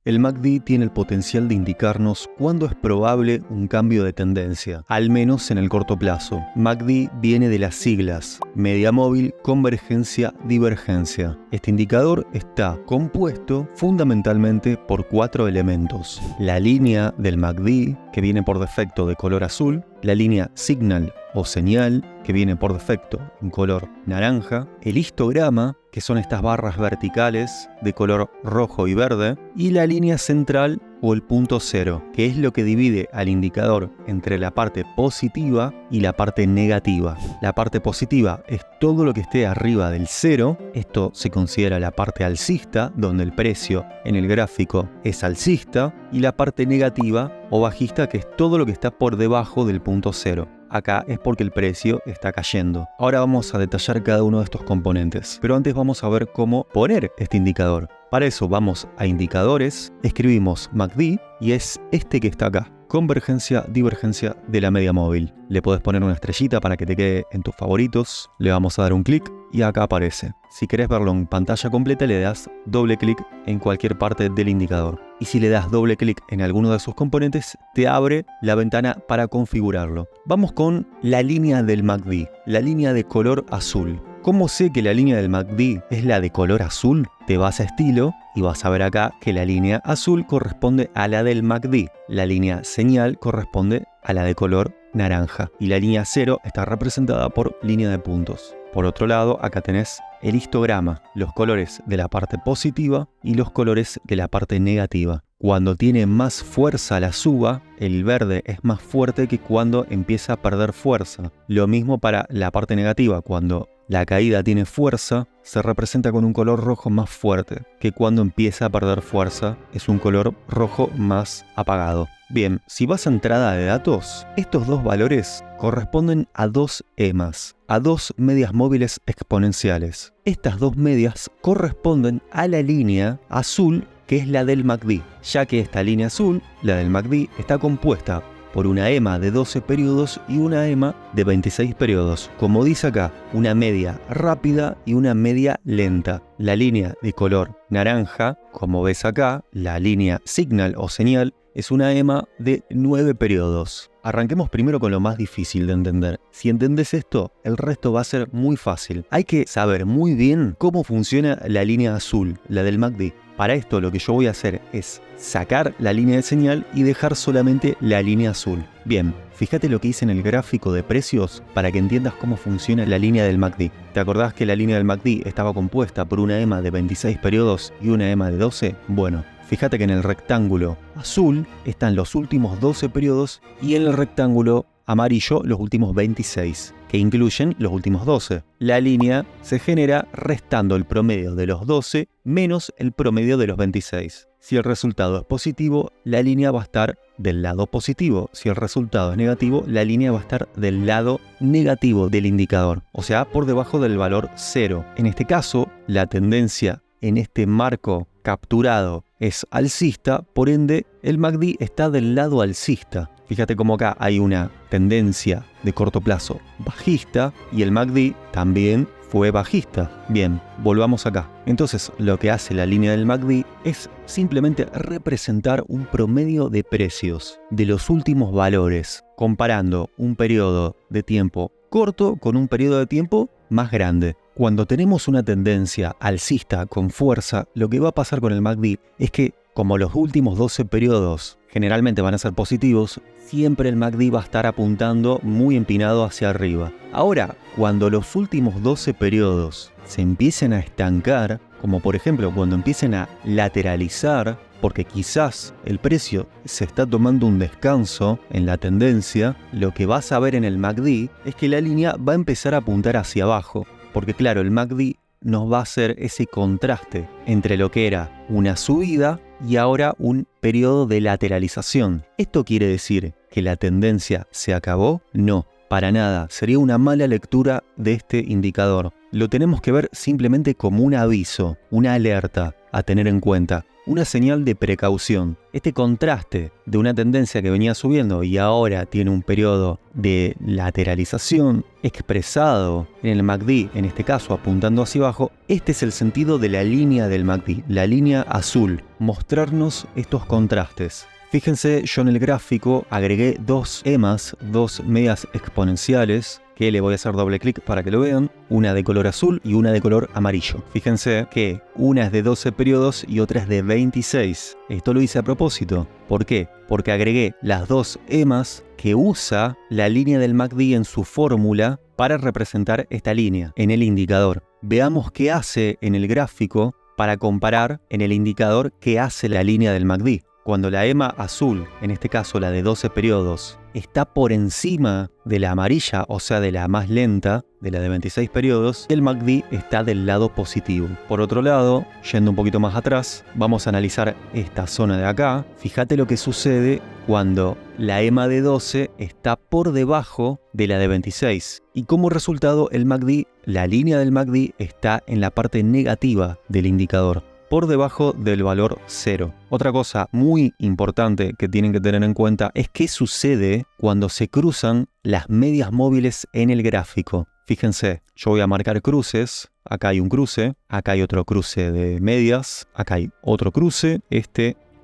El MACD tiene el potencial de indicarnos cuándo es probable un cambio de tendencia, al menos en el corto plazo. MACD viene de las siglas media móvil, convergencia, divergencia. Este indicador está compuesto fundamentalmente por 4 elementos: la línea del MACD, que viene por defecto de color azul, la línea signal o señal, que viene por defecto en color naranja, el histograma, que son estas barras verticales de color rojo y verde, y la línea central o el punto cero, que es lo que divide al indicador entre la parte positiva y la parte negativa. La parte positiva es todo lo que esté arriba del cero. Esto se considera la parte alcista, donde el precio en el gráfico es alcista, y la parte negativa o bajista, que es todo lo que está por debajo del punto cero. Acá es porque el precio está cayendo. Ahora vamos a detallar cada uno de estos componentes, pero antes vamos a ver cómo poner este indicador. Para eso vamos a indicadores, escribimos MACD y es este que está acá: convergencia, divergencia de la media móvil. Le podés poner una estrellita para que te quede en tus favoritos, le vamos a dar un clic y acá aparece. Si querés verlo en pantalla completa, le das doble clic en cualquier parte del indicador. Y si le das doble clic en alguno de sus componentes, te abre la ventana para configurarlo. Vamos con la línea del MACD, la línea de color azul. ¿Cómo sé que la línea del MACD es la de color azul? Te vas a estilo y vas a ver acá que la línea azul corresponde a la del MACD. La línea señal corresponde a la de color naranja. Y la línea 0 está representada por línea de puntos. Por otro lado, acá tenés el histograma, los colores de la parte positiva y los colores de la parte negativa. Cuando tiene más fuerza la suba, el verde es más fuerte que cuando empieza a perder fuerza. Lo mismo para la parte negativa: cuando la caída tiene fuerza, se representa con un color rojo más fuerte, que cuando empieza a perder fuerza es un color rojo más apagado. Bien, si vas a entrada de datos, estos dos valores corresponden a dos EMAs, a dos medias móviles exponenciales. Estas dos medias corresponden a la línea azul, que es la del MACD, ya que esta línea azul, la del MACD, está compuesta por una EMA de 12 periodos y una EMA de 26 periodos. Como dice acá, una media rápida y una media lenta. La línea de color naranja, como ves acá, la línea signal o señal, es una EMA de 9 periodos. Arranquemos primero con lo más difícil de entender. Si entendés esto, el resto va a ser muy fácil. Hay que saber muy bien cómo funciona la línea azul, la del MACD. Para esto lo que yo voy a hacer es sacar la línea de señal y dejar solamente la línea azul. Bien, fíjate lo que hice en el gráfico de precios para que entiendas cómo funciona la línea del MACD. ¿Te acordás que la línea del MACD estaba compuesta por una EMA de 26 periodos y una EMA de 12? Bueno, fíjate que en el rectángulo azul están los últimos 12 periodos y en el rectángulo amarillo los últimos 26, que incluyen los últimos 12. La línea se genera restando el promedio de los 12 menos el promedio de los 26. Si el resultado es positivo, la línea va a estar del lado positivo. Si el resultado es negativo, la línea va a estar del lado negativo del indicador, o sea, por debajo del valor 0. En este caso, la tendencia en este marco capturado es alcista, por ende, el MACD está del lado alcista. Fíjate cómo acá hay una tendencia de corto plazo bajista y el MACD también fue bajista. Bien, volvamos acá. Entonces, lo que hace la línea del MACD es simplemente representar un promedio de precios de los últimos valores, comparando un periodo de tiempo corto con un periodo de tiempo más grande. Cuando tenemos una tendencia alcista con fuerza, lo que va a pasar con el MACD es que, como los últimos 12 periodos generalmente van a ser positivos, siempre el MACD va a estar apuntando muy empinado hacia arriba. Ahora, cuando los últimos 12 periodos se empiecen a estancar, como por ejemplo cuando empiecen a lateralizar, porque quizás el precio se está tomando un descanso en la tendencia, lo que vas a ver en el MACD es que la línea va a empezar a apuntar hacia abajo, porque claro, el MACD nos va a hacer ese contraste entre lo que era una subida y ahora un periodo de lateralización. ¿Esto quiere decir que la tendencia se acabó? No, para nada. Sería una mala lectura de este indicador. Lo tenemos que ver simplemente como un aviso, una alerta. a tener en cuenta. Una señal de precaución. Este contraste de una tendencia que venía subiendo y ahora tiene un periodo de lateralización expresado en el MACD, en este caso apuntando hacia abajo, este es el sentido de la línea del MACD, la línea azul, mostrarnos estos contrastes. Fíjense, yo en el gráfico agregué dos EMAs, dos medias exponenciales, que le voy a hacer doble clic para que lo vean, una de color azul y una de color amarillo. Fíjense que una es de 12 periodos y otra es de 26. Esto lo hice a propósito. ¿Por qué? Porque agregué las dos EMAs que usa la línea del MACD en su fórmula para representar esta línea en el indicador. Veamos qué hace en el gráfico para comparar en el indicador qué hace la línea del MACD. Cuando la EMA azul, en este caso la de 12 periodos, está por encima de la amarilla, o sea de la más lenta, de la de 26 periodos, el MACD está del lado positivo. Por otro lado, yendo un poquito más atrás, vamos a analizar esta zona de acá. Fíjate lo que sucede cuando la EMA de 12 está por debajo de la de 26. Y como resultado, el MACD, la línea del MACD, está en la parte negativa del indicador, por debajo del valor 0. Otra cosa muy importante que tienen que tener en cuenta es qué sucede cuando se cruzan las medias móviles en el gráfico. Fíjense, yo voy a marcar cruces, acá hay un cruce, acá hay otro cruce de medias, acá hay otro cruce,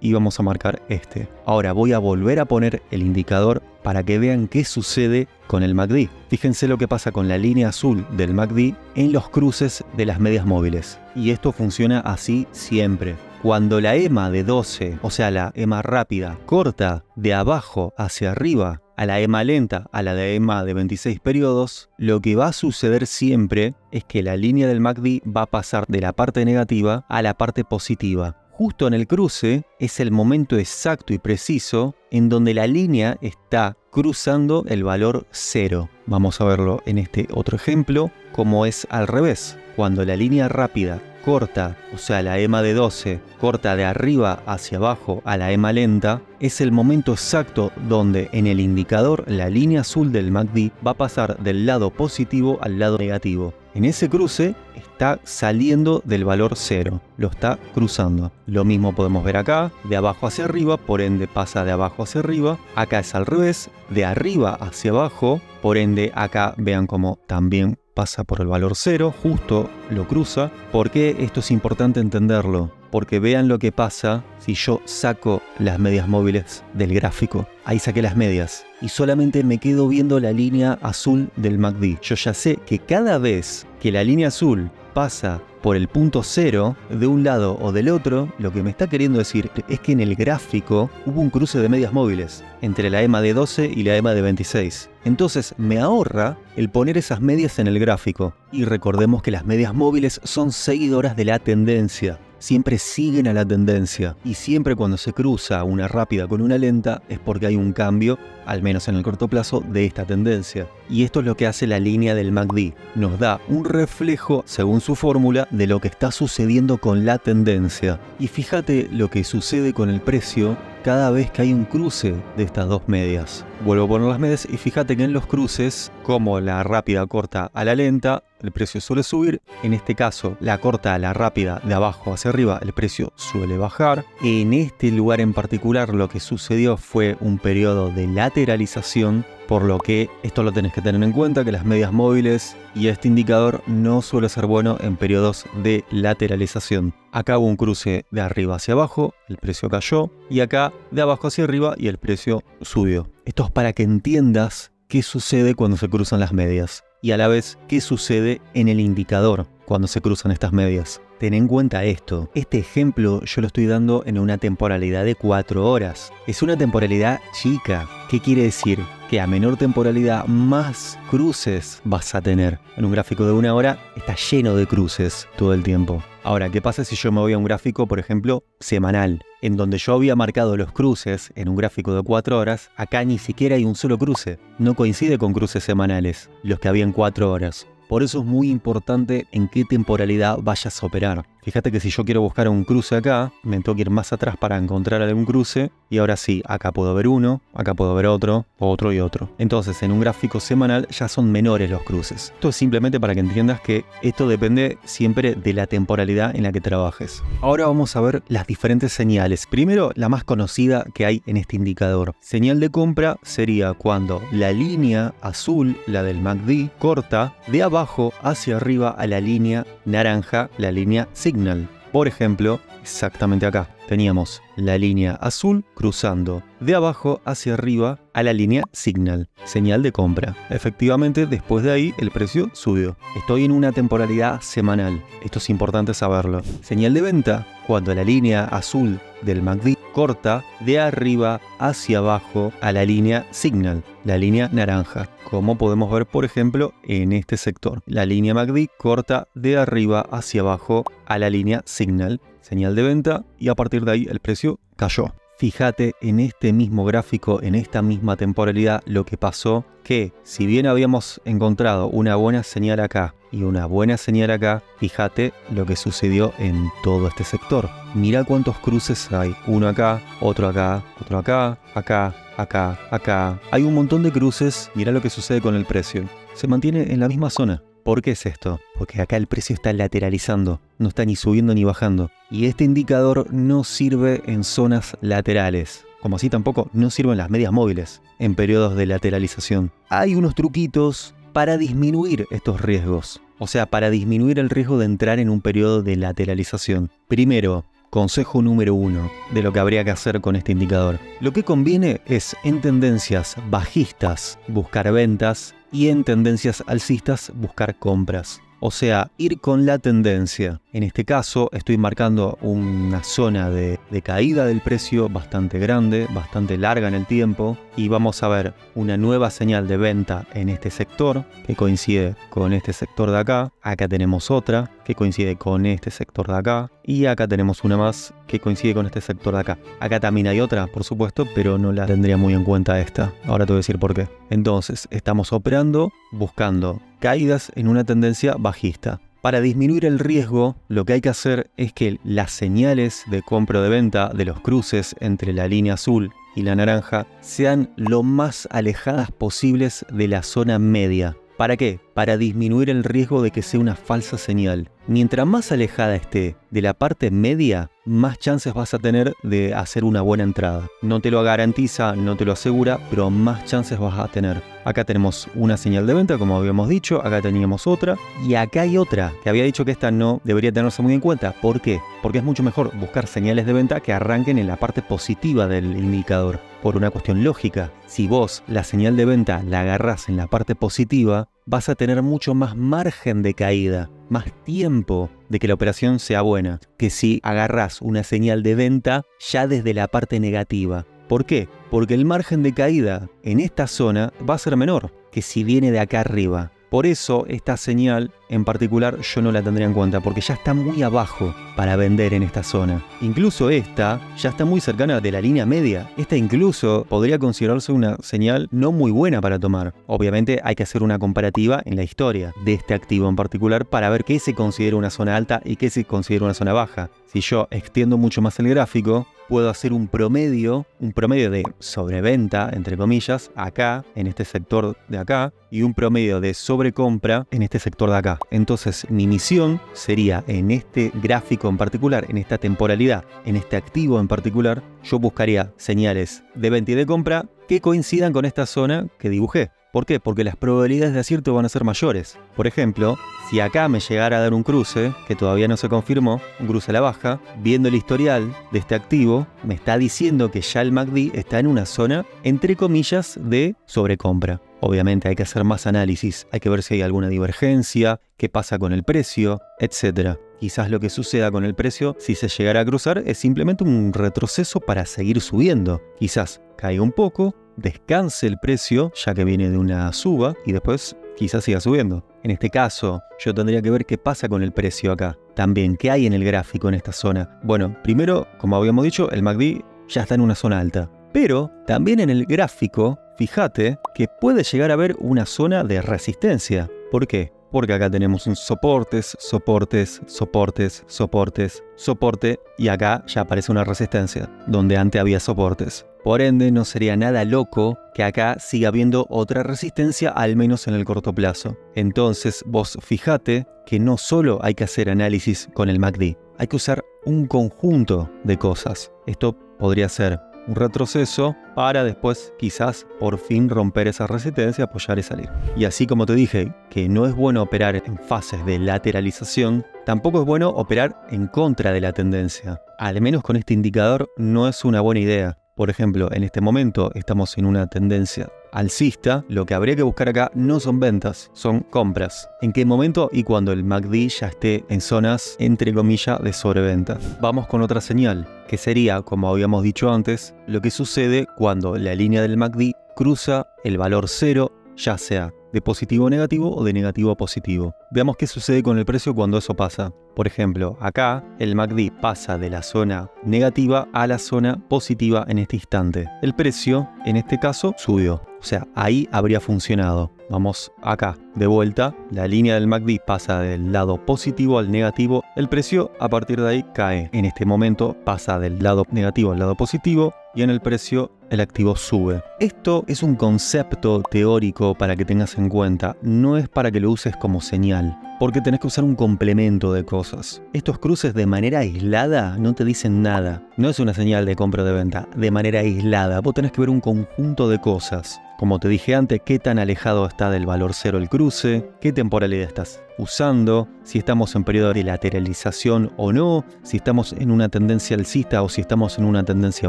y vamos a marcar este. Ahora voy a volver a poner el indicador para que vean qué sucede con el MACD. Fíjense lo que pasa con la línea azul del MACD en los cruces de las medias móviles. Y esto funciona así siempre. Cuando la EMA de 12, o sea la EMA rápida, corta de abajo hacia arriba a la EMA lenta, a la de EMA de 26 periodos, lo que va a suceder siempre es que la línea del MACD va a pasar de la parte negativa a la parte positiva. Justo en el cruce es el momento exacto y preciso en donde la línea está cruzando el valor 0. Vamos a verlo en este otro ejemplo, como es al revés. Cuando la línea rápida corta, o sea la EMA de 12, corta de arriba hacia abajo a la EMA lenta, es el momento exacto donde en el indicador la línea azul del MACD va a pasar del lado positivo al lado negativo. En ese cruce está saliendo del valor 0, lo está cruzando. Lo mismo podemos ver acá, de abajo hacia arriba, por ende pasa de abajo hacia arriba. Acá es al revés, de arriba hacia abajo, por ende acá vean cómo también pasa por el valor 0, justo lo cruza. ¿Por qué esto es importante entenderlo? Porque vean lo que pasa si yo saco las medias móviles del gráfico. Ahí saqué las medias y solamente me quedo viendo la línea azul del MACD. Yo ya sé que cada vez que la línea azul pasa por el punto 0 de un lado o del otro, lo que me está queriendo decir es que en el gráfico hubo un cruce de medias móviles entre la EMA de 12 y la EMA de 26. Entonces me ahorra el poner esas medias en el gráfico. Y recordemos que las medias móviles son seguidoras de la tendencia. Siempre siguen a la tendencia y siempre cuando se cruza una rápida con una lenta es porque hay un cambio, al menos en el corto plazo, de esta tendencia. Y esto es lo que hace la línea del MACD. Nos da un reflejo, según su fórmula, de lo que está sucediendo con la tendencia. Y fíjate lo que sucede con el precio cada vez que hay un cruce de estas dos medias. Vuelvo a poner las medias y fíjate que en los cruces, como la rápida corta a la lenta, el precio suele subir. En este caso, la corta a la rápida de abajo hacia arriba, el precio suele bajar. En este lugar en particular, lo que sucedió fue un periodo de lateralización, por lo que esto lo tenés que tener en cuenta, que las medias móviles y este indicador no suele ser bueno en periodos de lateralización. Acá hubo un cruce de arriba hacia abajo, el precio cayó, y acá de abajo hacia arriba y el precio subió. Esto es para que entiendas qué sucede cuando se cruzan las medias y a la vez qué sucede en el indicador cuando se cruzan estas medias. Ten en cuenta esto. Este ejemplo yo lo estoy dando en una temporalidad de 4 horas. Es una temporalidad chica. ¿Qué quiere decir? Que a menor temporalidad más cruces vas a tener. En un gráfico de 1 hora está lleno de cruces todo el tiempo. Ahora, ¿qué pasa si yo me voy a un gráfico, por ejemplo, semanal? En donde yo había marcado los cruces en un gráfico de 4 horas, acá ni siquiera hay un solo cruce. No coincide con cruces semanales, los que había en 4 horas. Por eso es muy importante en qué temporalidad vayas a operar. Fíjate que si yo quiero buscar un cruce acá, me tengo que ir más atrás para encontrar algún cruce. Y ahora sí, acá puedo ver uno, acá puedo ver otro, otro y otro. Entonces, en un gráfico semanal ya son menores los cruces. Esto es simplemente para que entiendas que esto depende siempre de la temporalidad en la que trabajes. Ahora vamos a ver las diferentes señales. Primero, la más conocida que hay en este indicador. Señal de compra sería cuando la línea azul, la del MACD, corta de abajo hacia arriba a la línea naranja, la línea Signal. Por ejemplo, exactamente acá teníamos la línea azul cruzando de abajo hacia arriba a la línea Signal, señal de compra. Efectivamente, después de ahí el precio subió. Estoy en una temporalidad semanal, esto es importante saberlo. Señal de venta, cuando la línea azul del MACD corta de arriba hacia abajo a la línea Signal, la línea naranja, como podemos ver por ejemplo en este sector. La línea MACD corta de arriba hacia abajo a la línea Signal, señal de venta, y a partir de ahí el precio cayó. Fíjate en este mismo gráfico, en esta misma temporalidad, lo que pasó, que si bien habíamos encontrado una buena señal acá y una buena señal acá, fíjate lo que sucedió en todo este sector. Mira cuántos cruces hay, uno acá, otro acá, otro acá, acá, acá, acá. Hay un montón de cruces, mira lo que sucede con el precio. Se mantiene en la misma zona. ¿Por qué es esto? Porque acá el precio está lateralizando, no está ni subiendo ni bajando. Y este indicador no sirve en zonas laterales, como así tampoco no sirven las medias móviles en periodos de lateralización. Hay unos truquitos para disminuir estos riesgos, o sea, para disminuir el riesgo de entrar en un periodo de lateralización. Primero, consejo número 1 de lo que habría que hacer con este indicador. Lo que conviene es en tendencias bajistas buscar ventas y en tendencias alcistas buscar compras. O sea, ir con la tendencia. En este caso estoy marcando una zona de caída del precio bastante grande, bastante larga en el tiempo, y vamos a ver una nueva señal de venta en este sector que coincide con este sector de acá. Acá tenemos otra que coincide con este sector de acá, y acá tenemos una más que coincide con este sector de acá. Acá también hay otra, por supuesto, pero no la tendría muy en cuenta esta. Ahora te voy a decir por qué. Entonces, estamos operando buscando caídas en una tendencia bajista. Para disminuir el riesgo, lo que hay que hacer es que las señales de compra o de venta de los cruces entre la línea azul y la naranja sean lo más alejadas posibles de la zona media. ¿Para qué? Para disminuir el riesgo de que sea una falsa señal. Mientras más alejada esté de la parte media, más chances vas a tener de hacer una buena entrada. No te lo garantiza, no te lo asegura, pero más chances vas a tener. Acá tenemos una señal de venta, como habíamos dicho, acá teníamos otra, y acá hay otra, que había dicho que esta no debería tenerse muy en cuenta. ¿Por qué? Porque es mucho mejor buscar señales de venta que arranquen en la parte positiva del indicador. Por una cuestión lógica, si vos la señal de venta la agarrás en la parte positiva, vas a tener mucho más margen de caída, más tiempo de que la operación sea buena, que si agarrás una señal de venta ya desde la parte negativa. ¿Por qué? Porque el margen de caída en esta zona va a ser menor que si viene de acá arriba. Por eso esta señal en particular yo no la tendría en cuenta, porque ya está muy abajo para vender en esta zona. Incluso esta ya está muy cercana de la línea media. Esta incluso podría considerarse una señal no muy buena para tomar. Obviamente hay que hacer una comparativa en la historia de este activo en particular para ver qué se considera una zona alta y qué se considera una zona baja. Si yo extiendo mucho más el gráfico, puedo hacer un promedio de sobreventa, entre comillas, acá, en este sector de acá, y un promedio de sobrecompra en este sector de acá. Entonces, mi misión sería, en este gráfico en particular, en esta temporalidad, en este activo en particular, yo buscaría señales de venta y de compra que coincidan con esta zona que dibujé. ¿Por qué? Porque las probabilidades de acierto van a ser mayores. Por ejemplo, si acá me llegara a dar un cruce, que todavía no se confirmó, un cruce a la baja, viendo el historial de este activo, me está diciendo que ya el MACD está en una zona, entre comillas, de sobrecompra. Obviamente hay que hacer más análisis, hay que ver si hay alguna divergencia, qué pasa con el precio, etc. Quizás lo que suceda con el precio, si se llegara a cruzar, es simplemente un retroceso para seguir subiendo. Quizás caiga un poco, descanse el precio, ya que viene de una suba, y después quizás siga subiendo. En este caso, yo tendría que ver qué pasa con el precio acá. También, ¿qué hay en el gráfico en esta zona? Bueno, primero, como habíamos dicho, el MACD ya está en una zona alta. Pero también en el gráfico, fíjate que puede llegar a haber una zona de resistencia. ¿Por qué? porque acá tenemos un soportes, soportes, soportes, soportes, soporte, y acá ya aparece una resistencia, donde antes había soportes. Por ende, no sería nada loco que acá siga habiendo otra resistencia, al menos en el corto plazo. Entonces, vos fijate que no solo hay que hacer análisis con el MACD, hay que usar un conjunto de cosas. Esto podría ser un retroceso para después quizás por fin romper esa resistencia, apoyar y salir. Y así como te dije que no es bueno operar en fases de lateralización, tampoco es bueno operar en contra de la tendencia. Al menos con este indicador no es una buena idea. Por ejemplo, en este momento estamos en una tendencia alcista. Lo que habría que buscar acá no son ventas, son compras. ¿En qué momento? Y cuando el MACD ya esté en zonas, entre comillas, de sobreventa. Vamos con otra señal, que sería, como habíamos dicho antes, lo que sucede cuando la línea del MACD cruza el valor 0, ya sea de positivo a negativo o de negativo a positivo. Veamos qué sucede con el precio cuando eso pasa. Por ejemplo, acá el MACD pasa de la zona negativa a la zona positiva en este instante. El precio, en este caso, subió. O sea, ahí habría funcionado. Vamos acá, de vuelta, la línea del MACD pasa del lado positivo al negativo. El precio a partir de ahí cae. En este momento pasa del lado negativo al lado positivo y en el precio el activo sube. Esto es un concepto teórico para que tengas en cuenta. No es para que lo uses como señal, porque tenés que usar un complemento de cosas. Estos cruces de manera aislada no te dicen nada. No es una señal de compra o de venta. De manera aislada, vos tenés que ver un conjunto de cosas. Como te dije antes, qué tan alejado está del valor 0 el cruce, qué temporalidad estás usando, si estamos en periodo de lateralización o no, si estamos en una tendencia alcista o si estamos en una tendencia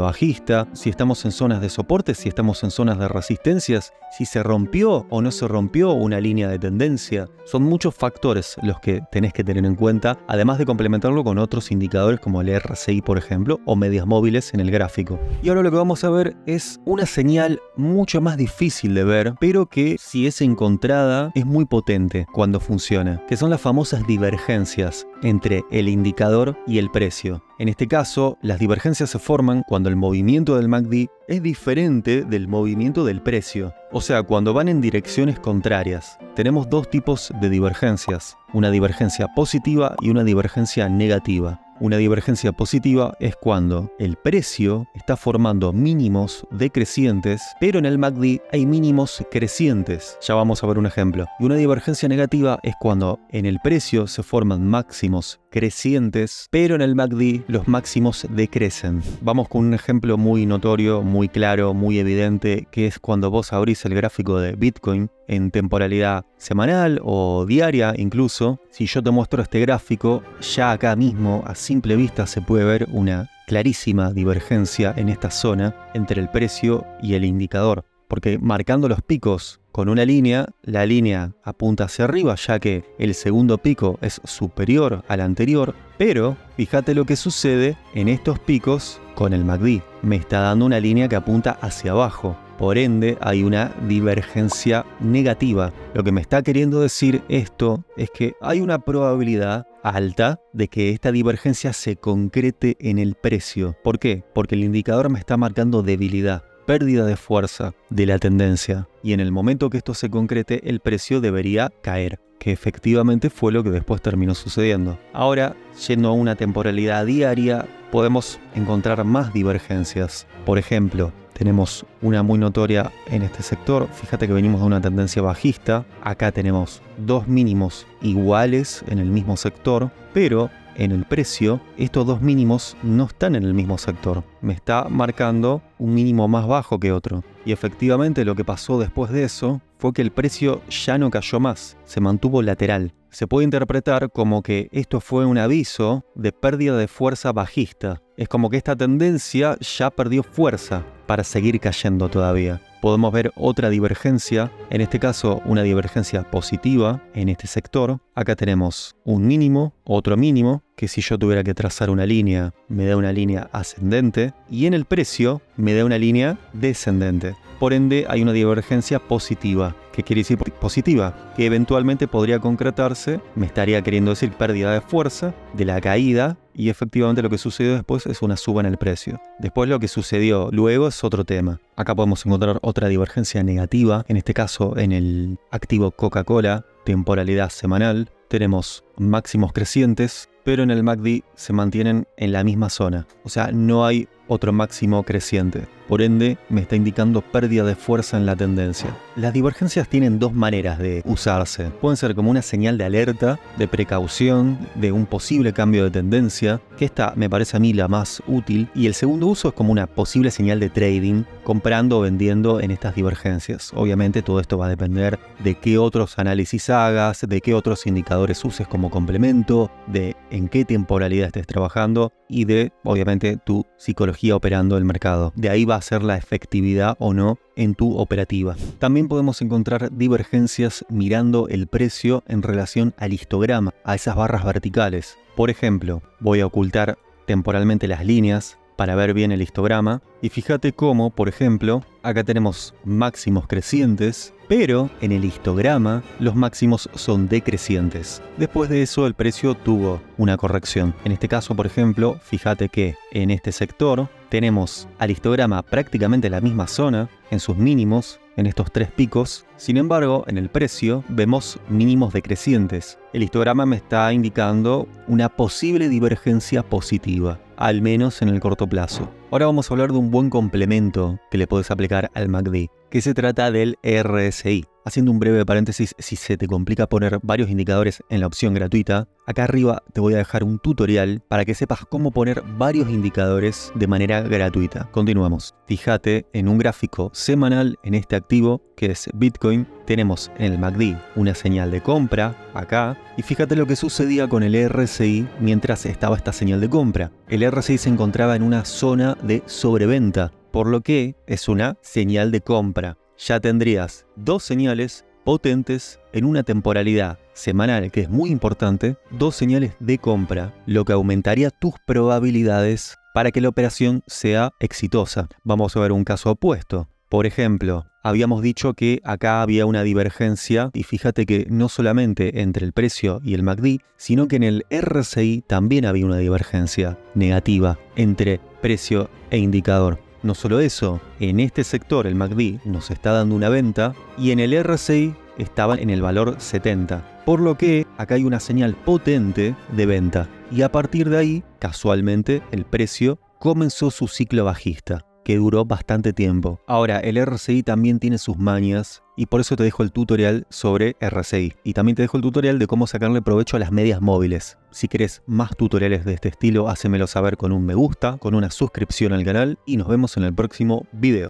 bajista, si estamos en zonas de soporte, si estamos en zonas de resistencias, si se rompió o no se rompió una línea de tendencia. Son muchos factores los que tenés que tener en cuenta, además de complementarlo con otros indicadores como el RSI, por ejemplo, o medias móviles en el gráfico. Y ahora lo que vamos a ver es una señal mucho más difícil de ver, pero que si es encontrada es muy potente cuando funciona, que son las famosas divergencias entre el indicador y el precio. En este caso, las divergencias se forman cuando el movimiento del MACD es diferente del movimiento del precio. O sea, cuando van en direcciones contrarias. Tenemos dos tipos de divergencias, una divergencia positiva y una divergencia negativa. Una divergencia positiva es cuando el precio está formando mínimos decrecientes, pero en el MACD hay mínimos crecientes. Ya vamos a ver un ejemplo. Y una divergencia negativa es cuando en el precio se forman máximos crecientes, pero en el MACD los máximos decrecen. Vamos con un ejemplo muy notorio, muy claro, muy evidente, que es cuando vos abrís el gráfico de Bitcoin en temporalidad semanal o diaria incluso. Si yo te muestro este gráfico, ya acá mismo a simple vista se puede ver una clarísima divergencia en esta zona entre el precio y el indicador, porque marcando los picos con una línea, la línea apunta hacia arriba ya que el segundo pico es superior al anterior, pero fíjate lo que sucede en estos picos con el MACD. Me está dando una línea que apunta hacia abajo. Por ende, hay una divergencia negativa. Lo que me está queriendo decir esto es que hay una probabilidad alta de que esta divergencia se concrete en el precio. ¿Por qué? Porque el indicador me está marcando debilidad, pérdida de fuerza de la tendencia. Y en el momento que esto se concrete, el precio debería caer, que efectivamente fue lo que después terminó sucediendo. Ahora, yendo a una temporalidad diaria, podemos encontrar más divergencias. Por ejemplo, tenemos una muy notoria en este sector. Fíjate que venimos de una tendencia bajista. Acá tenemos dos mínimos iguales en el mismo sector, pero en el precio estos dos mínimos no están en el mismo sector. Me está marcando un mínimo más bajo que otro. Y efectivamente lo que pasó después de eso fue que el precio ya no cayó más, se mantuvo lateral. Se puede interpretar como que esto fue un aviso de pérdida de fuerza bajista. Es como que esta tendencia ya perdió fuerza para seguir cayendo todavía. Podemos ver otra divergencia, en este caso una divergencia positiva en este sector. Acá tenemos un mínimo, otro mínimo, que si yo tuviera que trazar una línea, me da una línea ascendente, y en el precio me da una línea descendente. Por ende, hay una divergencia positiva. ¿Qué quiere decir positiva? Que eventualmente podría concretarse, me estaría queriendo decir pérdida de fuerza, de la caída, y efectivamente lo que sucedió después es una suba en el precio. Después lo que sucedió luego es otro tema. Acá podemos encontrar otra divergencia negativa, en este caso en el activo Coca-Cola, temporalidad semanal. Tenemos máximos crecientes, pero en el MACD se mantienen en la misma zona. O sea, no hay otro máximo creciente. Por ende, me está indicando pérdida de fuerza en la tendencia. Las divergencias tienen dos maneras de usarse. Pueden ser como una señal de alerta, de precaución, de un posible cambio de tendencia, que esta me parece a mí la más útil. Y el segundo uso es como una posible señal de trading, comprando o vendiendo en estas divergencias. Obviamente todo esto va a depender de qué otros análisis hagas, de qué otros indicadores uses como complemento, de en qué temporalidad estés trabajando y de, obviamente, tu psicología operando el mercado. De ahí va a ser la efectividad o no en tu operativa. También podemos encontrar divergencias mirando el precio en relación al histograma, a esas barras verticales. Por ejemplo, voy a ocultar temporalmente las líneas para ver bien el histograma y fíjate cómo, por ejemplo, acá tenemos máximos crecientes, pero en el histograma los máximos son decrecientes. Después de eso el precio tuvo una corrección. En este caso, por ejemplo, fíjate que en este sector tenemos al histograma prácticamente la misma zona en sus mínimos, en estos tres picos. Sin embargo, en el precio vemos mínimos decrecientes. El histograma me está indicando una posible divergencia positiva, al menos en el corto plazo. Ahora vamos a hablar de un buen complemento que le puedes aplicar al MACD, que se trata del RSI. Haciendo un breve paréntesis, si se te complica poner varios indicadores en la opción gratuita, acá arriba te voy a dejar un tutorial para que sepas cómo poner varios indicadores de manera gratuita. Continuamos. Fíjate en un gráfico semanal en este activo que es Bitcoin. Tenemos en el MACD una señal de compra acá y fíjate lo que sucedía con el RSI mientras estaba esta señal de compra. El RSI se encontraba en una zona de sobreventa, por lo que es una señal de compra. Ya tendrías dos señales potentes en una temporalidad semanal, que es muy importante, dos señales de compra, lo que aumentaría tus probabilidades para que la operación sea exitosa. Vamos a ver un caso opuesto. Por ejemplo, habíamos dicho que acá había una divergencia y fíjate que no solamente entre el precio y el MACD, sino que en el RSI también había una divergencia negativa entre precio e indicador. No solo eso, en este sector el MACD nos está dando una venta y en el RSI estaba en el valor 70. Por lo que acá hay una señal potente de venta y a partir de ahí, casualmente, el precio comenzó su ciclo bajista, que duró bastante tiempo. Ahora, el RSI también tiene sus mañas y por eso te dejo el tutorial sobre RSI. Y también te dejo el tutorial de cómo sacarle provecho a las medias móviles. Si querés más tutoriales de este estilo, hacémelo saber con un me gusta, con una suscripción al canal y nos vemos en el próximo video.